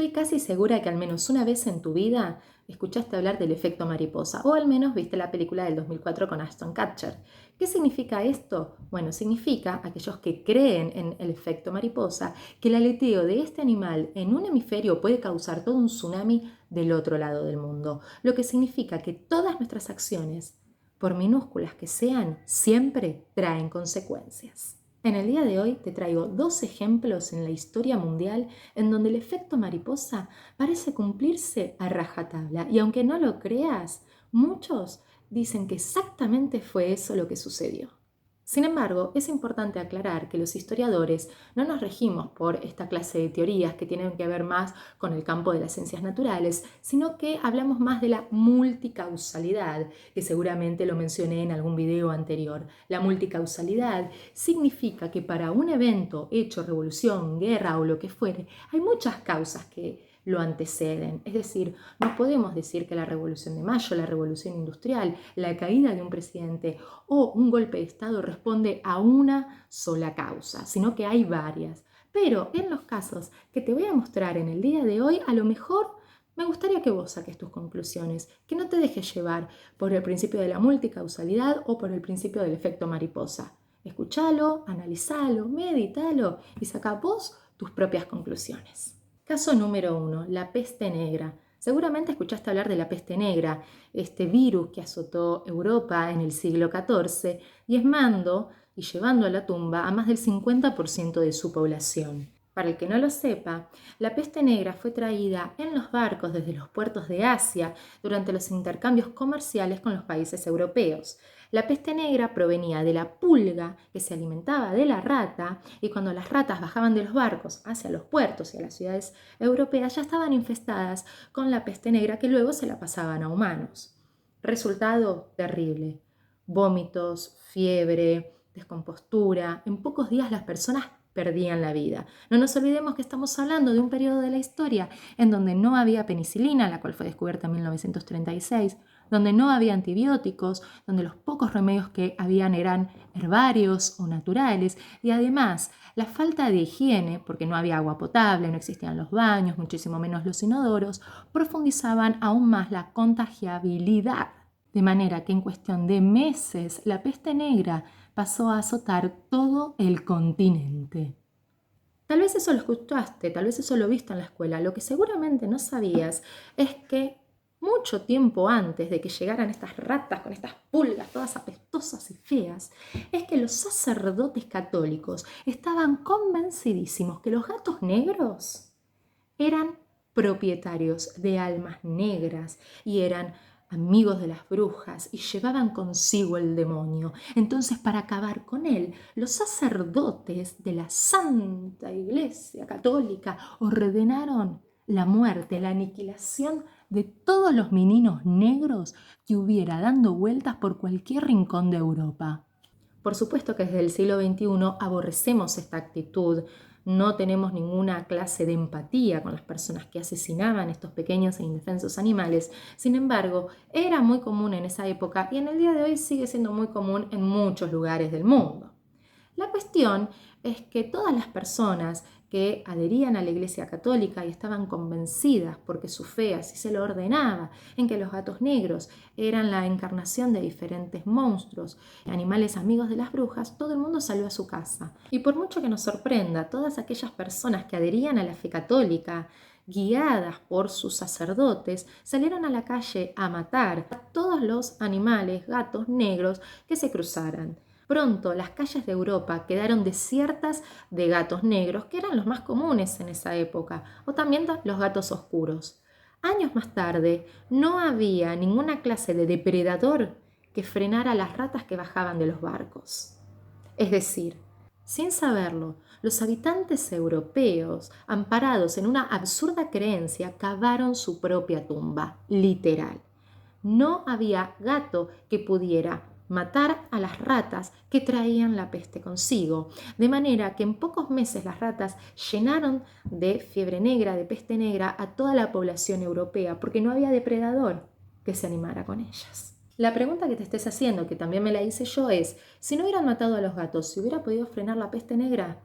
Estoy casi segura que al menos una vez en tu vida escuchaste hablar del efecto mariposa, o al menos viste la película del 2004 con Ashton Kutcher. ¿Qué significa esto? Bueno, significa, aquellos que creen en el efecto mariposa, que el aleteo de este animal en un hemisferio puede causar todo un tsunami del otro lado del mundo, lo que significa que todas nuestras acciones, por minúsculas que sean, siempre traen consecuencias. En el día de hoy te traigo 2 ejemplos en la historia mundial en donde el efecto mariposa parece cumplirse a rajatabla, y aunque no lo creas, muchos dicen que exactamente fue eso lo que sucedió. Sin embargo, es importante aclarar que los historiadores no nos regimos por esta clase de teorías que tienen que ver más con el campo de las ciencias naturales, sino que hablamos más de la multicausalidad, que seguramente lo mencioné en algún video anterior. La multicausalidad significa que para un evento, hecho, revolución, guerra o lo que fuere, hay muchas causas que lo anteceden. Es decir, no podemos decir que la Revolución de Mayo, la Revolución Industrial, la caída de un presidente o un golpe de Estado responde a una sola causa, sino que hay varias. Pero en los casos que te voy a mostrar en el día de hoy, a lo mejor me gustaría que vos saques tus conclusiones, que no te dejes llevar por el principio de la multicausalidad o por el principio del efecto mariposa. Escúchalo, analizalo, meditalo y saca vos tus propias conclusiones. Caso número 1, la peste negra. Seguramente escuchaste hablar de la peste negra, este virus que azotó Europa en el siglo XIV, diezmando y llevando a la tumba a más del 50% de su población. Para el que no lo sepa, la peste negra fue traída en los barcos desde los puertos de Asia durante los intercambios comerciales con los países europeos. La peste negra provenía de la pulga que se alimentaba de la rata, y cuando las ratas bajaban de los barcos hacia los puertos y a las ciudades europeas ya estaban infestadas con la peste negra, que luego se la pasaban a humanos. Resultado terrible: vómitos, fiebre, descompostura. En pocos días las personas perdían la vida. No nos olvidemos que estamos hablando de un periodo de la historia en donde no había penicilina, la cual fue descubierta en 1936, donde no había antibióticos, donde los pocos remedios que habían eran herbarios o naturales, y además la falta de higiene, porque no había agua potable, no existían los baños, muchísimo menos los inodoros, profundizaban aún más la contagiabilidad. De manera que en cuestión de meses la peste negra pasó a azotar todo el continente. Tal vez eso lo escuchaste, tal vez eso lo viste en la escuela. Lo que seguramente no sabías es que mucho tiempo antes de que llegaran estas ratas con estas pulgas todas apestosas y feas, es que los sacerdotes católicos estaban convencidísimos que los gatos negros eran propietarios de almas negras y eran amigos de las brujas y llevaban consigo el demonio. Entonces, para acabar con él, los sacerdotes de la Santa Iglesia Católica ordenaron la muerte, la aniquilación de todos los meninos negros que hubiera dando vueltas por cualquier rincón de Europa. Por supuesto que desde el siglo XXI aborrecemos esta actitud. No tenemos ninguna clase de empatía con las personas que asesinaban estos pequeños e indefensos animales. Sin embargo, era muy común en esa época y en el día de hoy sigue siendo muy común en muchos lugares del mundo. La cuestión es que todas las personas que adherían a la Iglesia Católica y estaban convencidas, porque su fe así se lo ordenaba, en que los gatos negros eran la encarnación de diferentes monstruos, animales amigos de las brujas, todo el mundo salió a su casa. Y por mucho que nos sorprenda, todas aquellas personas que adherían a la fe católica, guiadas por sus sacerdotes, salieron a la calle a matar a todos los animales, gatos negros que se cruzaran. Pronto las calles de Europa quedaron desiertas de gatos negros, que eran los más comunes en esa época, o también los gatos oscuros. Años más tarde, no había ninguna clase de depredador que frenara a las ratas que bajaban de los barcos. Es decir, sin saberlo, los habitantes europeos, amparados en una absurda creencia, cavaron su propia tumba, literal. No había gato que pudiera matar a las ratas que traían la peste consigo, de manera que en pocos meses las ratas llenaron de fiebre negra, de peste negra, a toda la población europea, porque no había depredador que se animara con ellas. La pregunta que te estés haciendo, que también me la hice yo, es: si no hubieran matado a los gatos, ¿se hubiera podido frenar la peste negra?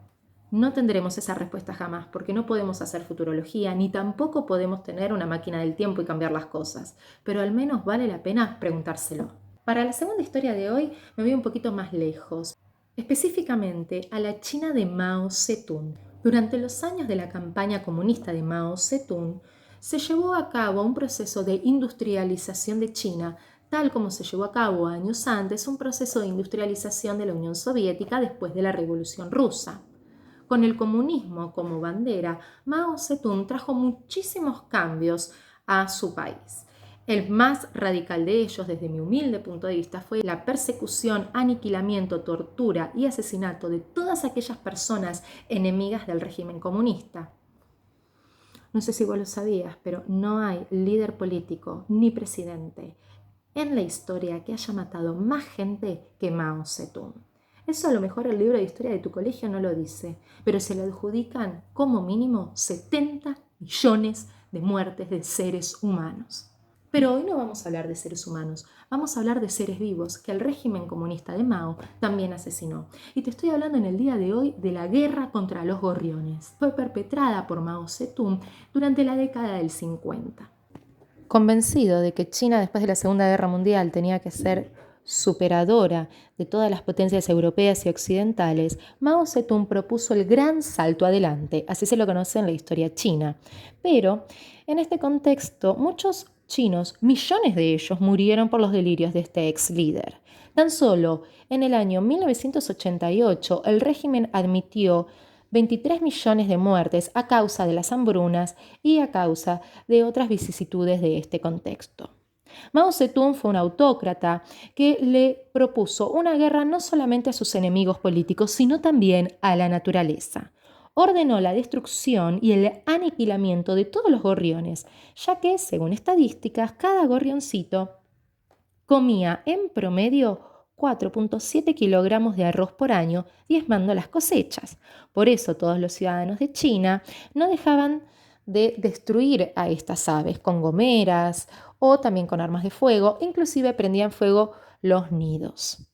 No tendremos esa respuesta jamás, porque no podemos hacer futurología, ni tampoco podemos tener una máquina del tiempo y cambiar las cosas, pero al menos vale la pena preguntárselo. Para la segunda historia de hoy me voy un poquito más lejos, específicamente a la China de Mao Zedong. Durante los años de la campaña comunista de Mao Zedong, se llevó a cabo un proceso de industrialización de China, tal como se llevó a cabo años antes un proceso de industrialización de la Unión Soviética después de la Revolución Rusa. Con el comunismo como bandera, Mao Zedong trajo muchísimos cambios a su país. El más radical de ellos, desde mi humilde punto de vista, fue la persecución, aniquilamiento, tortura y asesinato de todas aquellas personas enemigas del régimen comunista. No sé si vos lo sabías, pero no hay líder político ni presidente en la historia que haya matado más gente que Mao Zedong. Eso a lo mejor el libro de historia de tu colegio no lo dice, pero se le adjudican como mínimo 70 millones de muertes de seres humanos. Pero hoy no vamos a hablar de seres humanos, vamos a hablar de seres vivos que el régimen comunista de Mao también asesinó. Y te estoy hablando en el día de hoy de la guerra contra los gorriones. Fue perpetrada por Mao Zedong durante la década del 50. Convencido de que China después de la Segunda Guerra Mundial tenía que ser superadora de todas las potencias europeas y occidentales, Mao Zedong propuso el gran salto adelante, así se lo conoce en la historia china. Pero en este contexto, muchos chinos, millones de ellos, murieron por los delirios de este ex líder. Tan solo en el año 1988, el régimen admitió 23 millones de muertes a causa de las hambrunas y a causa de otras vicisitudes de este contexto. Mao Zedong fue un autócrata que le propuso una guerra no solamente a sus enemigos políticos, sino también a la naturaleza. Ordenó la destrucción y el aniquilamiento de todos los gorriones, ya que, según estadísticas, cada gorrioncito comía en promedio 4,7 kilogramos de arroz por año, diezmando las cosechas. Por eso todos los ciudadanos de China no dejaban de destruir a estas aves con gomeras o también con armas de fuego, inclusive prendían fuego los nidos.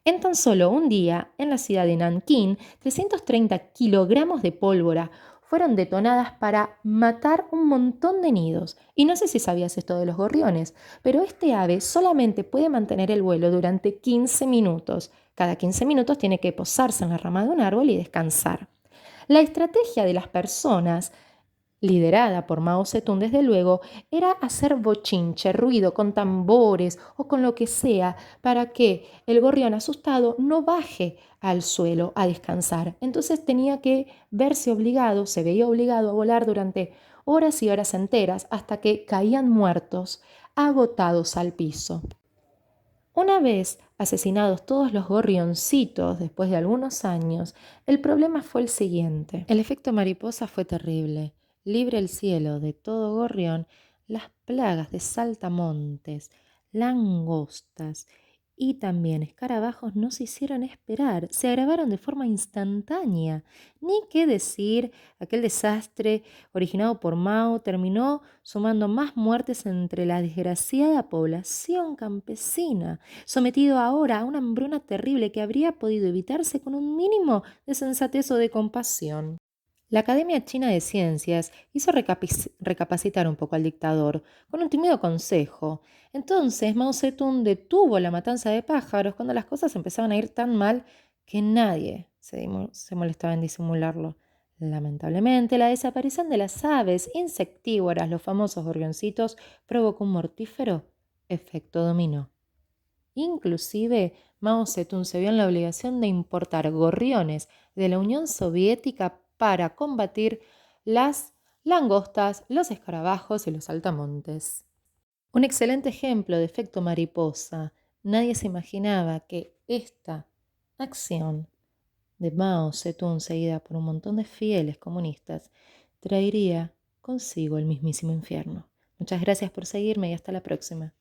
En tan solo un día, en la ciudad de Nankín, 330 kilogramos de pólvora fueron detonadas para matar un montón de nidos. Y no sé si sabías esto de los gorriones, pero este ave solamente puede mantener el vuelo durante 15 minutos. Cada 15 minutos tiene que posarse en la rama de un árbol y descansar. La estrategia de las personas, liderada por Mao Zedong desde luego, era hacer bochinche, ruido con tambores o con lo que sea para que el gorrión asustado no baje al suelo a descansar. Entonces tenía que verse obligado, se veía obligado a volar durante horas y horas enteras hasta que caían muertos, agotados al piso. Una vez asesinados todos los gorrioncitos después de algunos años, el problema fue el siguiente. El efecto mariposa fue terrible. Libre el cielo de todo gorrión, las plagas de saltamontes, langostas y también escarabajos no se hicieron esperar, se agravaron de forma instantánea. Ni qué decir, aquel desastre originado por Mao terminó sumando más muertes entre la desgraciada población campesina, sometido ahora a una hambruna terrible que habría podido evitarse con un mínimo de sensatez o de compasión. La Academia China de Ciencias hizo recapacitar un poco al dictador con un tímido consejo. Entonces Mao Zedong detuvo la matanza de pájaros cuando las cosas empezaban a ir tan mal que nadie se molestaba en disimularlo. Lamentablemente, la desaparición de las aves insectívoras, los famosos gorrioncitos, provocó un mortífero efecto dominó. Inclusive, Mao Zedong se vio en la obligación de importar gorriones de la Unión Soviética para combatir las langostas, los escarabajos y los saltamontes. Un excelente ejemplo de efecto mariposa. Nadie se imaginaba que esta acción de Mao Zedong, seguida por un montón de fieles comunistas, traería consigo el mismísimo infierno. Muchas gracias por seguirme y hasta la próxima.